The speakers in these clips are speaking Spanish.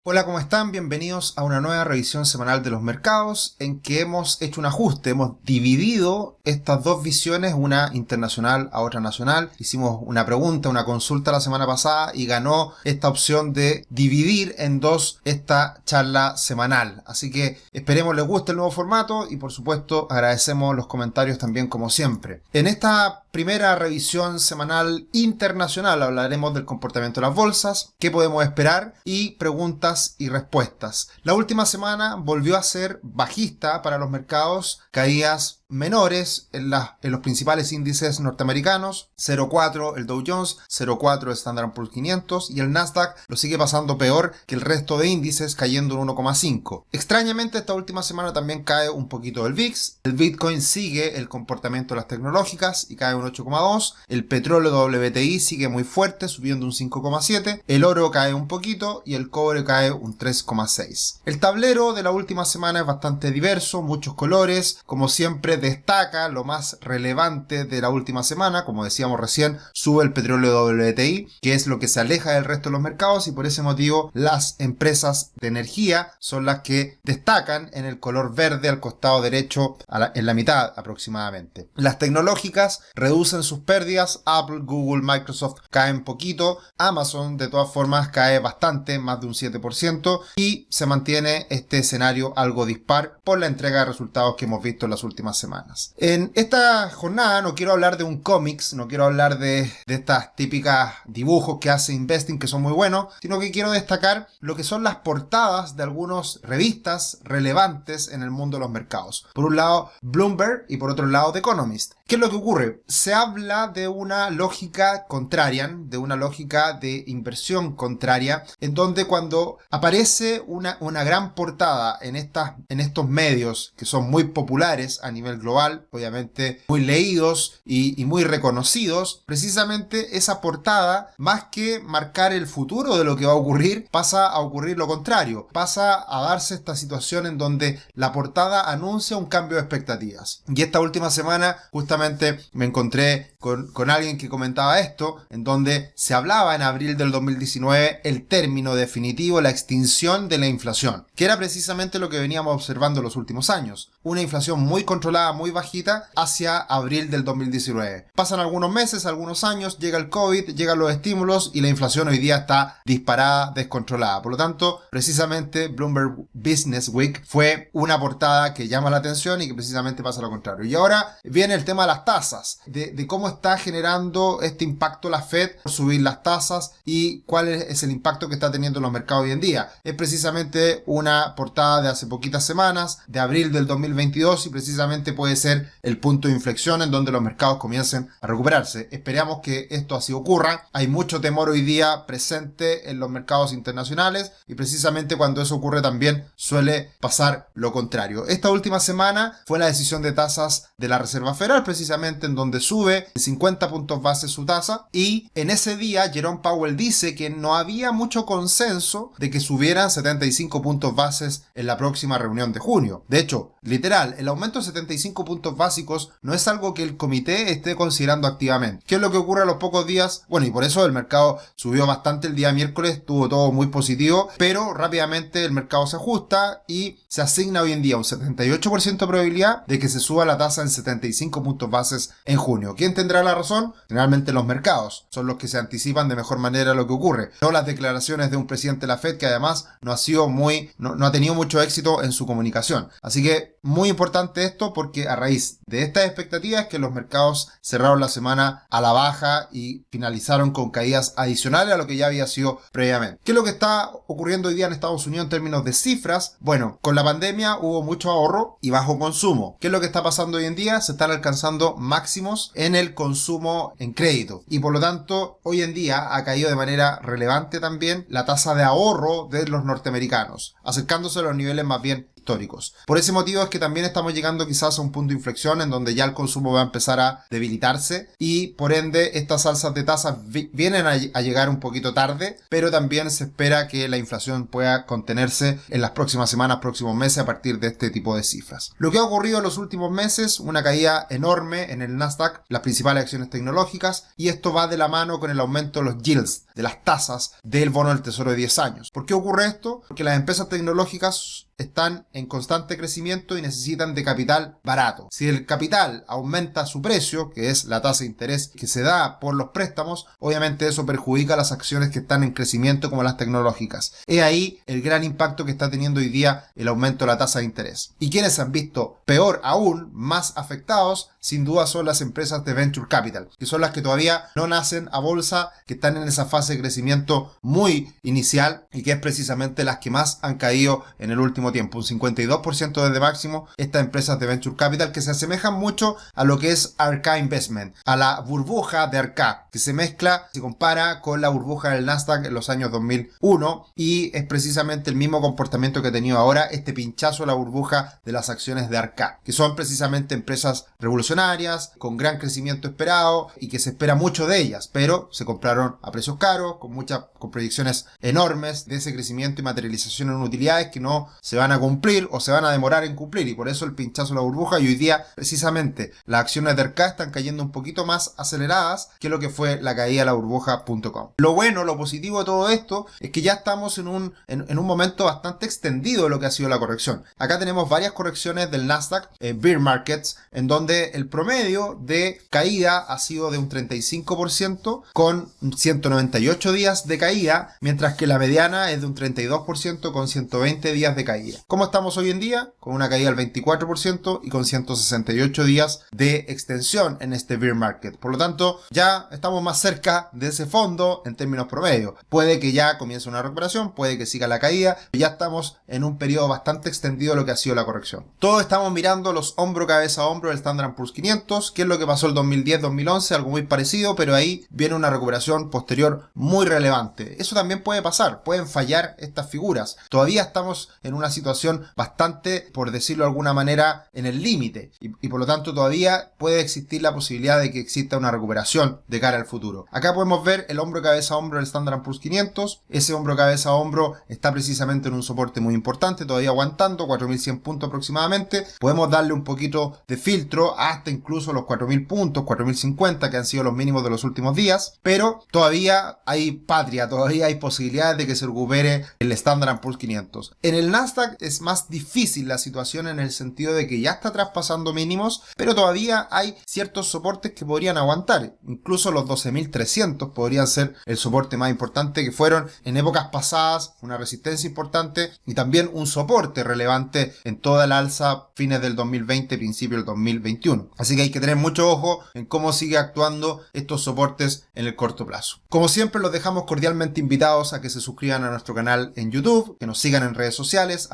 Hola, ¿cómo están? Bienvenidos a una nueva revisión semanal de los mercados en que hemos hecho un ajuste, hemos dividido estas dos visiones, una internacional a otra nacional. Hicimos una pregunta, una consulta la semana pasada y ganó esta opción de dividir en dos esta charla semanal. Así que esperemos les guste el nuevo formato y por supuesto agradecemos los comentarios también como siempre. En esta primera revisión semanal internacional hablaremos del comportamiento de las bolsas, qué podemos esperar y preguntas y respuestas. La última semana volvió a ser bajista para los mercados, caídas menores en los principales índices norteamericanos, 0,4 el Dow Jones, 0,4 el Standard & Poor's 500 y el Nasdaq lo sigue pasando peor que el resto de índices, cayendo un 1,5. Extrañamente esta última semana también cae un poquito el VIX, el Bitcoin sigue el comportamiento de las tecnológicas y cae un 8,2, el petróleo WTI sigue muy fuerte subiendo un 5,7, el oro cae un poquito y el cobre cae un 3,6. El tablero de la última semana es bastante diverso, muchos colores, como siempre destaca lo más relevante de la última semana, como decíamos recién, sube el petróleo WTI, que es lo que se aleja del resto de los mercados y por ese motivo las empresas de energía son las que destacan en el color verde al costado derecho en la mitad aproximadamente. Las tecnológicas reducen sus pérdidas, Apple, Google, Microsoft caen poquito, Amazon de todas formas cae bastante, más de un 7% y se mantiene este escenario algo dispar por la entrega de resultados que hemos visto en las últimas semanas. En esta jornada no quiero hablar de un cómics, no quiero hablar de estas típicas dibujos que hace Investing que son muy buenos, sino que quiero destacar lo que son las portadas de algunas revistas relevantes en el mundo de los mercados. Por un lado Bloomberg y por otro lado The Economist. ¿Qué es lo que ocurre? Se habla de una lógica contrarian, de una lógica de inversión contraria, en donde cuando aparece una gran portada en estos medios que son muy populares a nivel global, obviamente muy leídos y muy reconocidos, precisamente esa portada, más que marcar el futuro de lo que va a ocurrir, pasa a ocurrir lo contrario, pasa a darse esta situación en donde la portada anuncia un cambio de expectativas. Y esta última semana justamente me encontré con alguien que comentaba esto, en donde se hablaba en abril del 2019 el término definitivo, la extinción de la inflación, que era precisamente lo que veníamos observando en los últimos años. Una inflación muy controlada, muy bajita, hacia abril del 2019. Pasan algunos meses, algunos años, llega el COVID, llegan los estímulos y la inflación hoy día está disparada, descontrolada. Por lo tanto, precisamente Bloomberg Business Week fue una portada que llama la atención y que precisamente pasa lo contrario. Y ahora viene el tema de las tasas, de cómo está generando este impacto la Fed por subir las tasas y cuál es el impacto que está teniendo en los mercados hoy en día. Es precisamente una portada de hace poquitas semanas, de abril del 2022, y precisamente puede ser el punto de inflexión en donde los mercados comiencen a recuperarse. Esperamos que esto así ocurra. Hay mucho temor hoy día presente en los mercados internacionales y precisamente cuando eso ocurre también suele pasar lo contrario. Esta última semana fue la decisión de tasas de la Reserva Federal, precisamente en donde sube 50 puntos base su tasa, y en ese día Jerome Powell dice que no había mucho consenso de que subieran 75 puntos bases en la próxima reunión de junio. De hecho, literal, el aumento de 75 puntos básicos no es algo que el comité esté considerando activamente. ¿Qué es lo que ocurre a los pocos días? Bueno, y por eso el mercado subió bastante el día miércoles, estuvo todo muy positivo, pero rápidamente el mercado se ajusta y se asigna hoy en día un 78% de probabilidad de que se suba la tasa en 75 puntos bases en junio. ¿Quién tendrá la razón? Generalmente los mercados son los que se anticipan de mejor manera lo que ocurre, no las declaraciones de un presidente de la Fed que además no ha tenido mucho éxito en su comunicación. Así que muy importante esto, porque a raíz de estas expectativas que los mercados cerraron la semana a la baja y finalizaron con caídas adicionales a lo que ya había sido previamente. ¿Qué es lo que está ocurriendo hoy día en Estados Unidos en términos de cifras? Bueno, con la pandemia hubo mucho ahorro y bajo consumo. ¿Qué es lo que está pasando hoy en día? Se están alcanzando máximos en el consumo en crédito y por lo tanto hoy en día ha caído de manera relevante también la tasa de ahorro de los norteamericanos, acercándose a los niveles más bien históricos históricos. Por ese motivo es que también estamos llegando quizás a un punto de inflexión en donde ya el consumo va a empezar a debilitarse y por ende estas alzas de tasas vienen a llegar un poquito tarde, pero también se espera que la inflación pueda contenerse en las próximas semanas, próximos meses a partir de este tipo de cifras. Lo que ha ocurrido en los últimos meses, una caída enorme en el Nasdaq, las principales acciones tecnológicas, y esto va de la mano con el aumento de los yields, de las tasas del bono del tesoro de 10 años. ¿Por qué ocurre esto? Porque las empresas tecnológicas están en constante crecimiento y necesitan de capital barato. Si el capital aumenta su precio, que es la tasa de interés que se da por los préstamos, obviamente eso perjudica a las acciones que están en crecimiento como las tecnológicas. Es ahí el gran impacto que está teniendo hoy día el aumento de la tasa de interés. Y quienes se han visto peor aún, más afectados, sin duda son las empresas de Venture Capital, que son las que todavía no nacen a bolsa, que están en esa fase de crecimiento muy inicial y que es precisamente las que más han caído en el último tiempo, un 52% desde máximo, estas empresas de Venture Capital que se asemejan mucho a lo que es Arca Investment, a la burbuja de Arca, que se mezcla, se compara con la burbuja del Nasdaq en los años 2001 y es precisamente el mismo comportamiento que ha tenido ahora este pinchazo a la burbuja de las acciones de Arca, que son precisamente empresas revolucionarias, con gran crecimiento esperado y que se espera mucho de ellas, pero se compraron a precios caros, con proyecciones enormes de ese crecimiento y materialización en utilidades que no se van a cumplir o se van a demorar en cumplir, y por eso el pinchazo a la burbuja, y hoy día precisamente las acciones de Arca están cayendo un poquito más aceleradas que lo que fue la caída de la burbuja.com. Lo bueno, lo positivo de todo esto es que ya estamos en un momento bastante extendido de lo que ha sido la corrección. Acá tenemos varias correcciones del Nasdaq, bear markets, en donde el promedio de caída ha sido de un 35% con 198 días de caída, mientras que la mediana es de un 32% con 120 días de caída. ¿Cómo estamos hoy en día? Con una caída del 24% y con 168 días de extensión en este bear market. Por lo tanto, ya estamos más cerca de ese fondo en términos promedio. Puede que ya comience una recuperación, puede que siga la caída, pero ya estamos en un periodo bastante extendido de lo que ha sido la corrección. Todos estamos mirando los hombro cabeza a hombro del Standard & Poor's 500, que es lo que pasó el 2010-2011, algo muy parecido, pero ahí viene una recuperación posterior muy relevante. Eso también puede pasar, pueden fallar estas figuras. Todavía estamos en una situación bastante, por decirlo de alguna manera, en el límite, y por lo tanto todavía puede existir la posibilidad de que exista una recuperación de cara al futuro. Acá podemos ver el hombro cabeza a hombro del Standard & Poor's 500. Ese hombro cabeza a hombro está precisamente en un soporte muy importante, todavía aguantando 4.100 puntos aproximadamente. Podemos darle un poquito de filtro hasta incluso los 4.000 puntos, 4.050, que han sido los mínimos de los últimos días, pero todavía hay patria, todavía hay posibilidades de que se recupere el Standard & Poor's 500. En el Nasdaq es más difícil la situación en el sentido de que ya está traspasando mínimos, pero todavía hay ciertos soportes que podrían aguantar. Incluso los 12.300 podrían ser el soporte más importante, que fueron en épocas pasadas una resistencia importante y también un soporte relevante en toda la alza fines del 2020, principio del 2021. Así que hay que tener mucho ojo en cómo sigue actuando estos soportes en el corto plazo. Como siempre, los dejamos cordialmente invitados a que se suscriban a nuestro canal en YouTube, que nos sigan en redes sociales,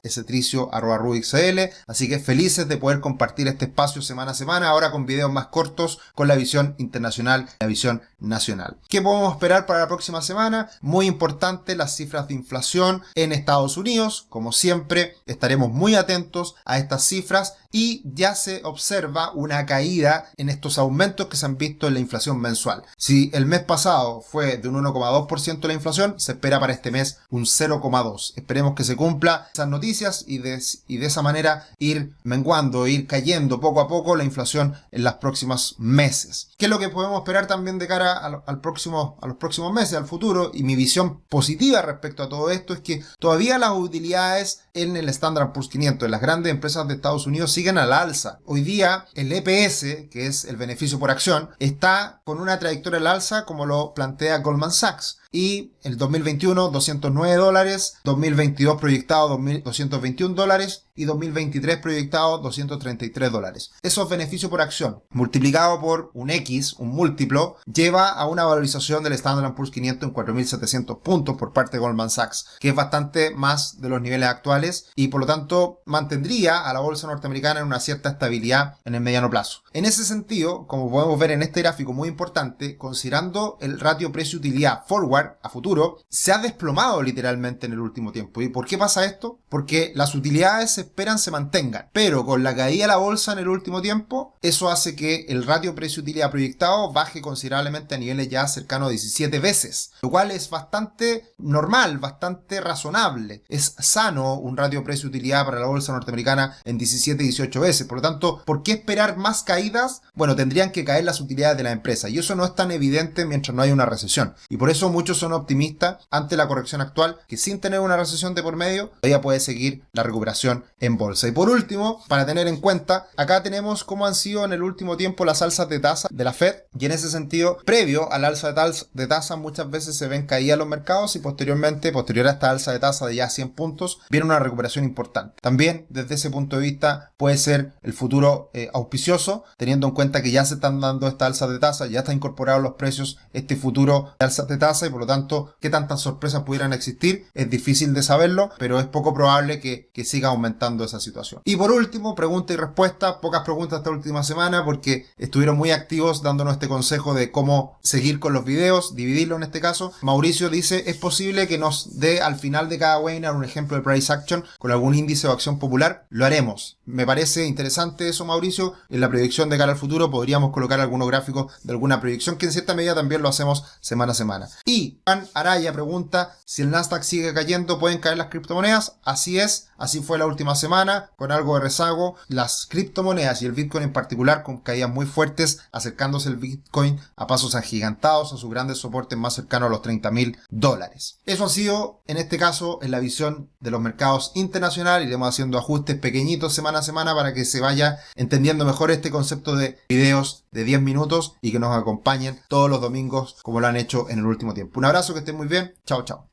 @esetricio, @rubixl. Así que felices de poder compartir este espacio semana a semana, ahora con videos más cortos, con la visión internacional, la visión nacional. ¿Qué podemos esperar para la próxima semana? Muy importante, las cifras de inflación en Estados Unidos. Como siempre, estaremos muy atentos a estas cifras y ya se observa una caída en estos aumentos que se han visto en la inflación mensual. Si el mes pasado fue de un 1,2% la inflación, se espera para este mes un 0,2%. Esperemos que se cumpla esas noticias y de esa manera ir menguando, ir cayendo poco a poco la inflación en los próximos meses. ¿Qué es lo que podemos esperar también de cara a los próximos meses, al futuro? Y mi visión positiva respecto a todo esto es que todavía las utilidades en el Standard & Poor's 500, en las grandes empresas de Estados Unidos, siguen al alza. Hoy día el EPS, que es el beneficio por acción, está con una trayectoria al alza como lo plantea Goldman Sachs. Y el 2021 $209, 2022 proyectado $221 y 2023 proyectado $233. Esos beneficios por acción multiplicado por un X, un múltiplo, lleva a una valorización del Standard & Poor's 500 en 4.700 puntos por parte de Goldman Sachs, que es bastante más de los niveles actuales y por lo tanto mantendría a la bolsa norteamericana en una cierta estabilidad en el mediano plazo. En ese sentido, como podemos ver en este gráfico muy importante, considerando el ratio precio-utilidad forward, jugar a futuro, se ha desplomado literalmente en el último tiempo. ¿Y por qué pasa esto? Porque las utilidades se esperan se mantengan, pero con la caída de la bolsa en el último tiempo, eso hace que el ratio precio-utilidad proyectado baje considerablemente a niveles ya cercanos a 17 veces, lo cual es bastante normal, bastante razonable. Es sano un ratio precio-utilidad para la bolsa norteamericana en 17-18 veces. Por lo tanto, ¿por qué esperar más caídas? Bueno, tendrían que caer las utilidades de la empresa, y eso no es tan evidente mientras no hay una recesión. Y por eso muchos son optimistas ante la corrección actual, que sin tener una recesión de por medio, todavía puede seguir la recuperación en bolsa. Y por último, para tener en cuenta, acá tenemos cómo han sido en el último tiempo las alzas de tasa de la Fed, y en ese sentido, previo al alza de tasa, muchas veces se ven caídas los mercados, y posterior a esta alza de tasa de ya 100 puntos, viene una recuperación importante. También, desde ese punto de vista, puede ser el futuro auspicioso, teniendo en cuenta que ya se están dando esta alza de tasa, ya está incorporado en los precios este futuro de alzas de tasa, y por lo tanto, qué tantas sorpresas pudieran existir, es difícil de saberlo, pero es poco probable que siga aumentando esa situación. Y por último, pregunta y respuesta, pocas preguntas esta última semana porque estuvieron muy activos dándonos este consejo de cómo seguir con los videos, dividirlo en este caso. Mauricio dice, ¿es posible que nos dé al final de cada webinar un ejemplo de price action con algún índice o acción popular? Lo haremos. Me parece interesante eso, Mauricio. En la proyección de cara al futuro podríamos colocar algunos gráficos de alguna proyección, que en cierta medida también lo hacemos semana a semana. Y Juan Araya pregunta, si el Nasdaq sigue cayendo, ¿pueden caer las criptomonedas? Así es, así fue la última semana, con algo de rezago. Las criptomonedas y el Bitcoin en particular con caídas muy fuertes, acercándose el Bitcoin a pasos agigantados a sus grandes soportes más cercanos a los $30.000. Eso ha sido, en este caso, en la visión de los mercados internacionales. Iremos haciendo ajustes pequeñitos semana a semana para que se vaya entendiendo mejor este concepto de videos de 10 minutos y que nos acompañen todos los domingos como lo han hecho en el último tiempo. Un abrazo, que estén muy bien. Chao, chao.